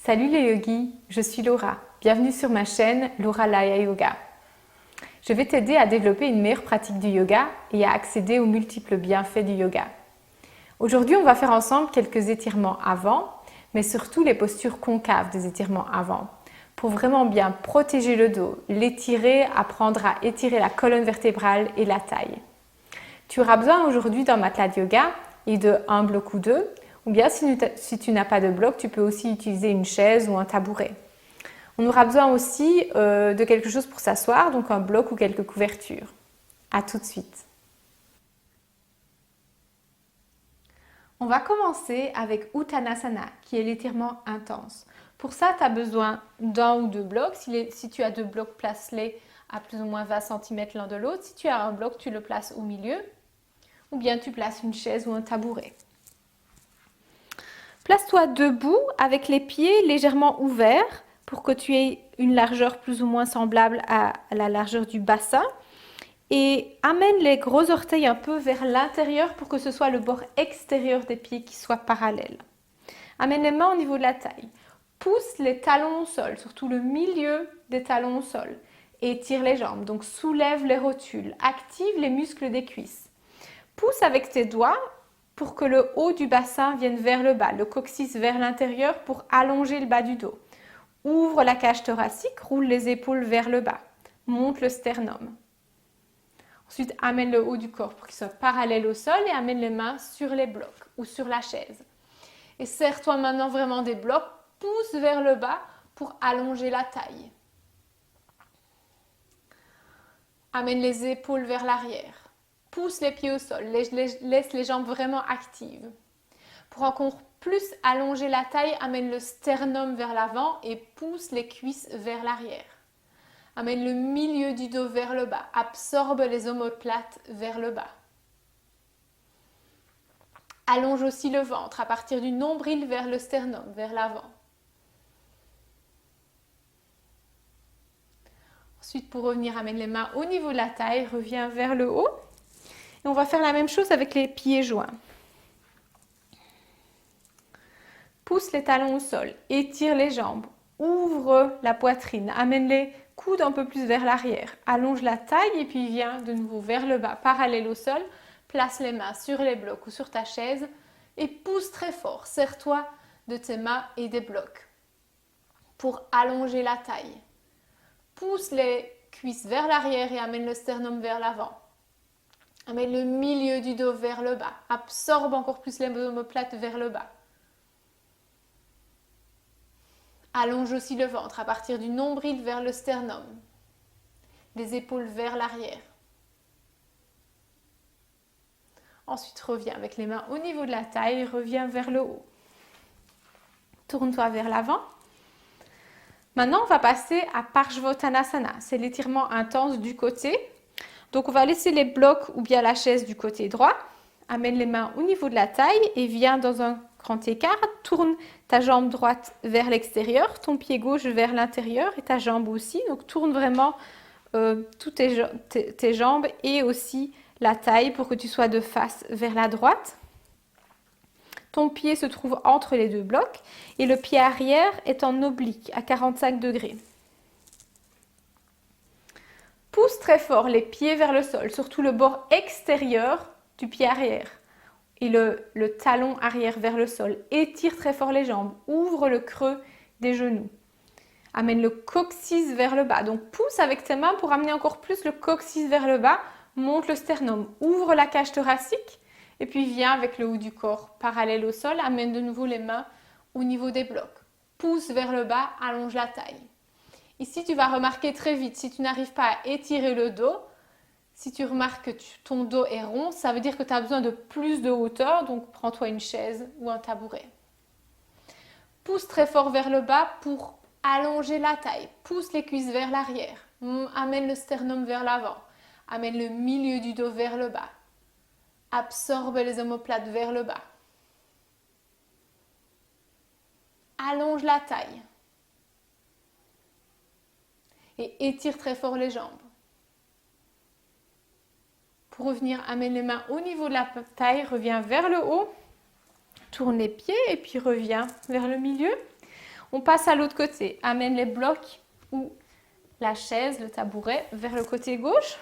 Salut les yogis, je suis Laura. Bienvenue sur ma chaîne Laura Laya Yoga. Je vais t'aider à développer une meilleure pratique du yoga et à accéder aux multiples bienfaits du yoga. Aujourd'hui, on va faire ensemble quelques étirements avant, mais surtout les postures concaves des étirements avant, pour vraiment bien protéger le dos, l'étirer, apprendre à étirer la colonne vertébrale et la taille. Tu auras besoin aujourd'hui d'un matelas de yoga et de un bloc ou deux, ou bien si tu n'as pas de bloc, tu peux aussi utiliser une chaise ou un tabouret. On aura besoin aussi de quelque chose pour s'asseoir, donc un bloc ou quelques couvertures. A tout de suite. On va commencer avec Uttanasana, qui est l'étirement intense. Pour ça, tu as besoin d'un ou deux blocs. Si tu as deux blocs, place-les à plus ou moins 20 cm l'un de l'autre. Si tu as un bloc, tu le places au milieu. Ou bien tu places une chaise ou un tabouret. Place-toi debout avec les pieds légèrement ouverts pour que tu aies une largeur plus ou moins semblable à la largeur du bassin. Et amène les gros orteils un peu vers l'intérieur pour que ce soit le bord extérieur des pieds qui soit parallèle. Amène les mains au niveau de la taille. Pousse les talons au sol, surtout le milieu des talons au sol. Étire les jambes, donc soulève les rotules. Active les muscles des cuisses. Pousse avec tes doigts pour que le haut du bassin vienne vers le bas, le coccyx vers l'intérieur pour allonger le bas du dos. Ouvre la cage thoracique, roule les épaules vers le bas. Monte le sternum. Ensuite, amène le haut du corps pour qu'il soit parallèle au sol et amène les mains sur les blocs ou sur la chaise. Et serre-toi maintenant vraiment des blocs, pousse vers le bas pour allonger la taille. Amène les épaules vers l'arrière. Pousse les pieds au sol, laisse les jambes vraiment actives. Pour encore plus allonger la taille, amène le sternum vers l'avant et pousse les cuisses vers l'arrière. Amène le milieu du dos vers le bas. Absorbe les omoplates vers le bas. Allonge aussi le ventre à partir du nombril vers le sternum, vers l'avant. Ensuite, pour revenir, amène les mains au niveau de la taille, reviens vers le haut. Et on va faire la même chose avec les pieds joints. Pousse les talons au sol, étire les jambes, ouvre la poitrine, amène les coudes un peu plus vers l'arrière, allonge la taille et puis viens de nouveau vers le bas, parallèle au sol, place les mains sur les blocs ou sur ta chaise et pousse très fort, serre-toi de tes mains et des blocs pour allonger la taille. Pousse les cuisses vers l'arrière et amène le sternum vers l'avant. Amène le milieu du dos vers le bas, absorbe encore plus les omoplates vers le bas. Allonge aussi le ventre à partir du nombril vers le sternum. Les épaules vers l'arrière. Ensuite, reviens avec les mains au niveau de la taille, reviens vers le haut. Tourne-toi vers l'avant. Maintenant, on va passer à Parshvottanasana. C'est l'étirement intense du côté. Donc, on va laisser les blocs ou bien la chaise du côté droit. Amène les mains au niveau de la taille et viens dans un grand écart. Tourne ta jambe droite vers l'extérieur, ton pied gauche vers l'intérieur et ta jambe aussi. Donc, tourne vraiment toutes tes jambes et aussi la taille pour que tu sois de face vers la droite. Ton pied se trouve entre les deux blocs et le pied arrière est en oblique à 45 degrés. Pousse très fort les pieds vers le sol, surtout le bord extérieur du pied arrière et le talon arrière vers le sol. Étire très fort les jambes, ouvre le creux des genoux. Amène le coccyx vers le bas. Donc pousse avec tes mains pour amener encore plus le coccyx vers le bas. Monte le sternum, ouvre la cage thoracique et puis viens avec le haut du corps parallèle au sol. Amène de nouveau les mains au niveau des blocs. Pousse vers le bas, allonge la taille. Ici, tu vas remarquer très vite, si tu n'arrives pas à étirer le dos, si tu remarques que ton dos est rond, ça veut dire que tu as besoin de plus de hauteur, donc prends-toi une chaise ou un tabouret. Pousse très fort vers le bas pour allonger la taille. Pousse les cuisses vers l'arrière. Amène le sternum vers l'avant. Amène le milieu du dos vers le bas. Absorbe les omoplates vers le bas. Allonge la taille. Et étire très fort les jambes. Pour revenir, amène les mains au niveau de la taille, reviens vers le haut, tourne les pieds et puis reviens vers le milieu. On passe à l'autre côté. Amène les blocs ou la chaise, le tabouret, vers le côté gauche.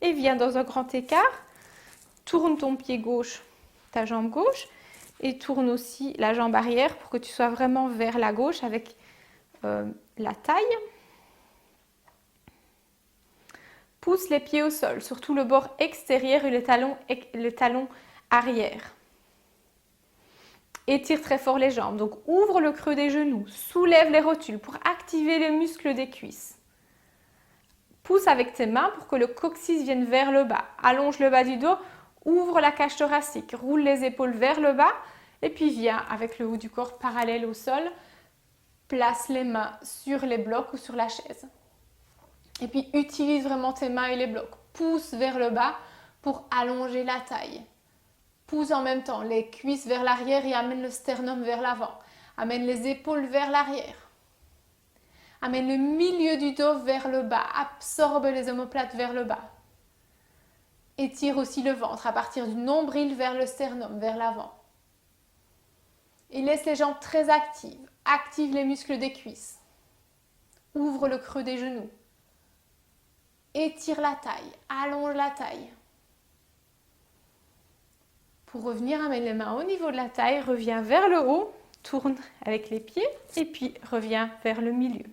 Et viens dans un grand écart. Tourne ton pied gauche, ta jambe gauche. Et tourne aussi la jambe arrière pour que tu sois vraiment vers la gauche avec la taille. Pousse les pieds au sol, surtout le bord extérieur et le talon arrière. Étire très fort les jambes, donc ouvre le creux des genoux, soulève les rotules pour activer les muscles des cuisses. Pousse avec tes mains pour que le coccyx vienne vers le bas. Allonge le bas du dos, ouvre la cage thoracique, roule les épaules vers le bas et puis viens avec le haut du corps parallèle au sol. Place les mains sur les blocs ou sur la chaise. Et puis utilise vraiment tes mains et les blocs. Pousse vers le bas pour allonger la taille. Pousse en même temps les cuisses vers l'arrière et amène le sternum vers l'avant. Amène les épaules vers l'arrière. Amène le milieu du dos vers le bas. Absorbe les omoplates vers le bas. Étire aussi le ventre à partir du nombril vers le sternum, vers l'avant. Et laisse les jambes très actives. Active les muscles des cuisses. Ouvre le creux des genoux. Étire la taille. Allonge la taille. Pour revenir, amène les mains au niveau de la taille. Reviens vers le haut. Tourne avec les pieds. Et puis reviens vers le milieu.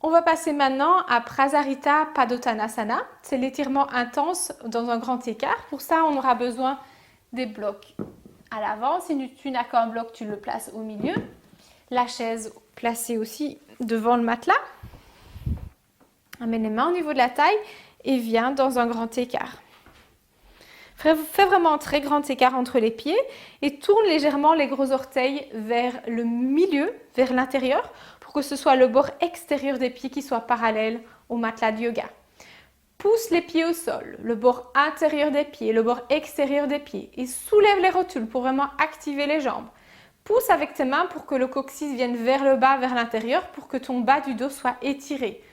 On va passer maintenant à Prasarita Padottanasana. C'est l'étirement intense dans un grand écart. Pour ça, on aura besoin des blocs à l'avant. Si tu n'as qu'un bloc, tu le places au milieu. La chaise placée aussi devant le matelas. Amène les mains au niveau de la taille et viens dans un grand écart. Fais vraiment un très grand écart entre les pieds et tourne légèrement les gros orteils vers le milieu, vers l'intérieur, pour que ce soit le bord extérieur des pieds qui soit parallèle au matelas de yoga. Pousse les pieds au sol, le bord intérieur des pieds, le bord extérieur des pieds et soulève les rotules pour vraiment activer les jambes. Pousse avec tes mains pour que le coccyx vienne vers le bas, vers l'intérieur, pour que ton bas du dos soit étiré.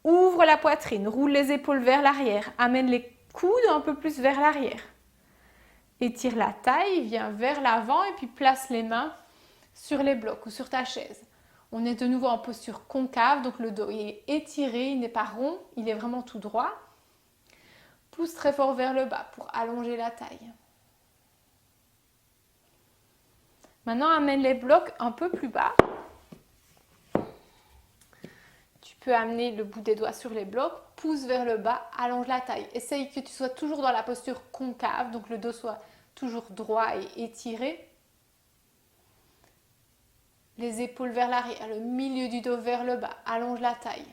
Ouvre la poitrine, roule les épaules vers l'arrière, amène les coudes un peu plus vers l'arrière. Étire la taille, viens vers l'avant et puis place les mains sur les blocs ou sur ta chaise. On est de nouveau en posture concave, donc le dos est étiré, il n'est pas rond, il est vraiment tout droit. Pousse très fort vers le bas pour allonger la taille. Maintenant, amène les blocs un peu plus bas. Tu peux amener le bout des doigts sur les blocs, pousse vers le bas, allonge la taille. Essaye que tu sois toujours dans la posture concave, donc le dos soit toujours droit et étiré. Les épaules vers l'arrière, le milieu du dos vers le bas, allonge la taille.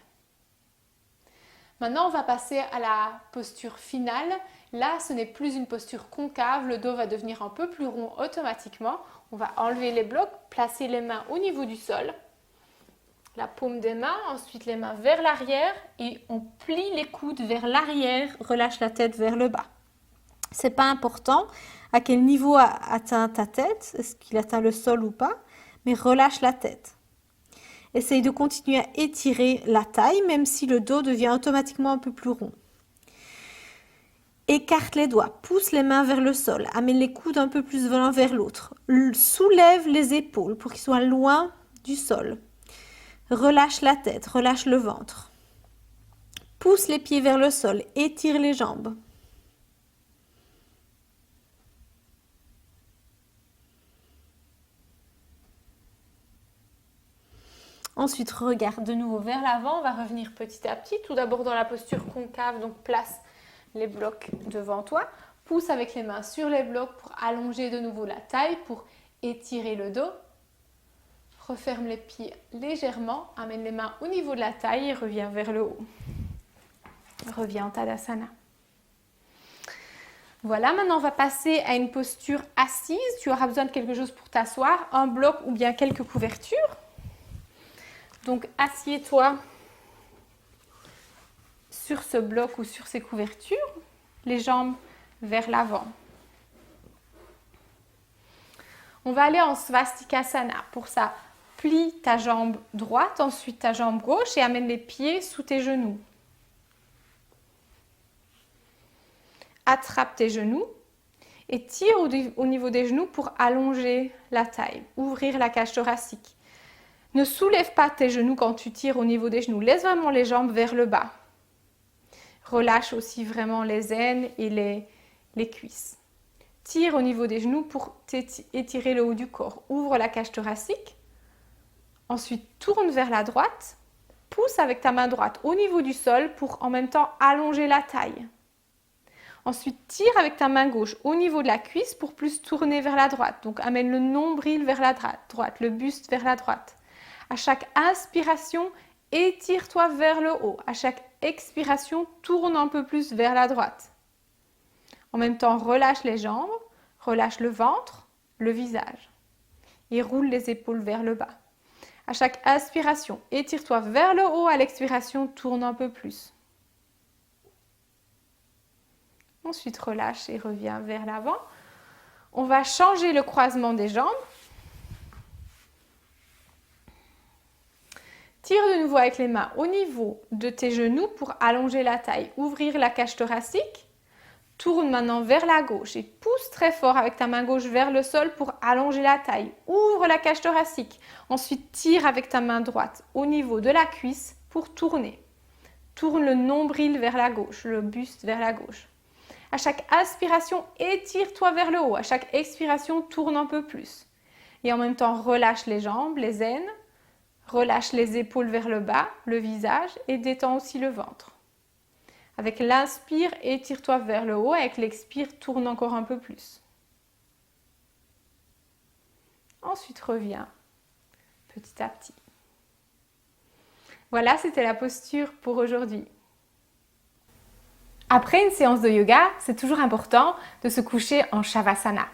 Maintenant, on va passer à la posture finale. Là, ce n'est plus une posture concave, le dos va devenir un peu plus rond automatiquement. On va enlever les blocs, placer les mains au niveau du sol. La paume des mains, ensuite les mains vers l'arrière et on plie les coudes vers l'arrière, relâche la tête vers le bas. C'est pas important à quel niveau atteint ta tête, est-ce qu'il atteint le sol ou pas, mais relâche la tête. Essaye de continuer à étirer la taille, même si le dos devient automatiquement un peu plus rond. Écarte les doigts, pousse les mains vers le sol, amène les coudes un peu plus l'un vers l'autre. Soulève les épaules pour qu'ils soient loin du sol. Relâche la tête, relâche le ventre. Pousse les pieds vers le sol, étire les jambes. Ensuite, regarde de nouveau vers l'avant. On va revenir petit à petit. Tout d'abord dans la posture concave, donc place les blocs devant toi. Pousse avec les mains sur les blocs pour allonger de nouveau la taille, pour étirer le dos. Referme les pieds légèrement. Amène les mains au niveau de la taille et reviens vers le haut. Reviens en Tadasana. Voilà, maintenant on va passer à une posture assise. Tu auras besoin de quelque chose pour t'asseoir, un bloc ou bien quelques couvertures. Donc, assieds-toi sur ce bloc ou sur ces couvertures, les jambes vers l'avant. On va aller en Svastikasana. Pour ça, plie ta jambe droite, ensuite ta jambe gauche et amène les pieds sous tes genoux. Attrape tes genoux Et tire au niveau des genoux pour allonger la taille, ouvrir la cage thoracique. Ne soulève pas tes genoux quand tu tires au niveau des genoux. Laisse vraiment les jambes vers le bas. Relâche aussi vraiment les aines et les cuisses. Tire au niveau des genoux pour étirer le haut du corps. Ouvre la cage thoracique. Ensuite, tourne vers la droite. Pousse avec ta main droite au niveau du sol pour en même temps allonger la taille. Ensuite, tire avec ta main gauche au niveau de la cuisse pour plus tourner vers la droite. Donc, amène le nombril vers la droite, le buste vers la droite. À chaque inspiration, étire-toi vers le haut. À chaque expiration, tourne un peu plus vers la droite. En même temps, relâche les jambes, relâche le ventre, le visage. Et roule les épaules vers le bas. À chaque inspiration, étire-toi vers le haut. À l'expiration, tourne un peu plus. Ensuite, relâche et reviens vers l'avant. On va changer le croisement des jambes. Tire de nouveau avec les mains au niveau de tes genoux pour allonger la taille, ouvrir la cage thoracique. Tourne maintenant vers la gauche et pousse très fort avec ta main gauche vers le sol pour allonger la taille. Ouvre la cage thoracique. Ensuite, tire avec ta main droite au niveau de la cuisse pour tourner. Tourne le nombril vers la gauche, le buste vers la gauche. À chaque inspiration, étire-toi vers le haut. À chaque expiration, tourne un peu plus. Et en même temps, relâche les jambes, les aines. Relâche les épaules vers le bas, le visage et détends aussi le ventre. Avec l'inspire, étire-toi vers le haut. Avec l'expire, tourne encore un peu plus. Ensuite, reviens petit à petit. Voilà, c'était la posture pour aujourd'hui. Après une séance de yoga, c'est toujours important de se coucher en Shavasana.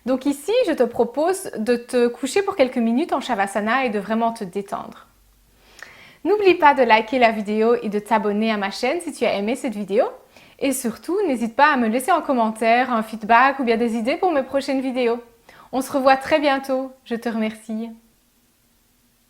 Donc ici, je te propose de te coucher pour quelques minutes en Shavasana et de vraiment te détendre. N'oublie pas de liker la vidéo et de t'abonner à ma chaîne si tu as aimé cette vidéo. Et surtout, n'hésite pas à me laisser en commentaire un feedback ou bien des idées pour mes prochaines vidéos. On se revoit très bientôt. Je te remercie.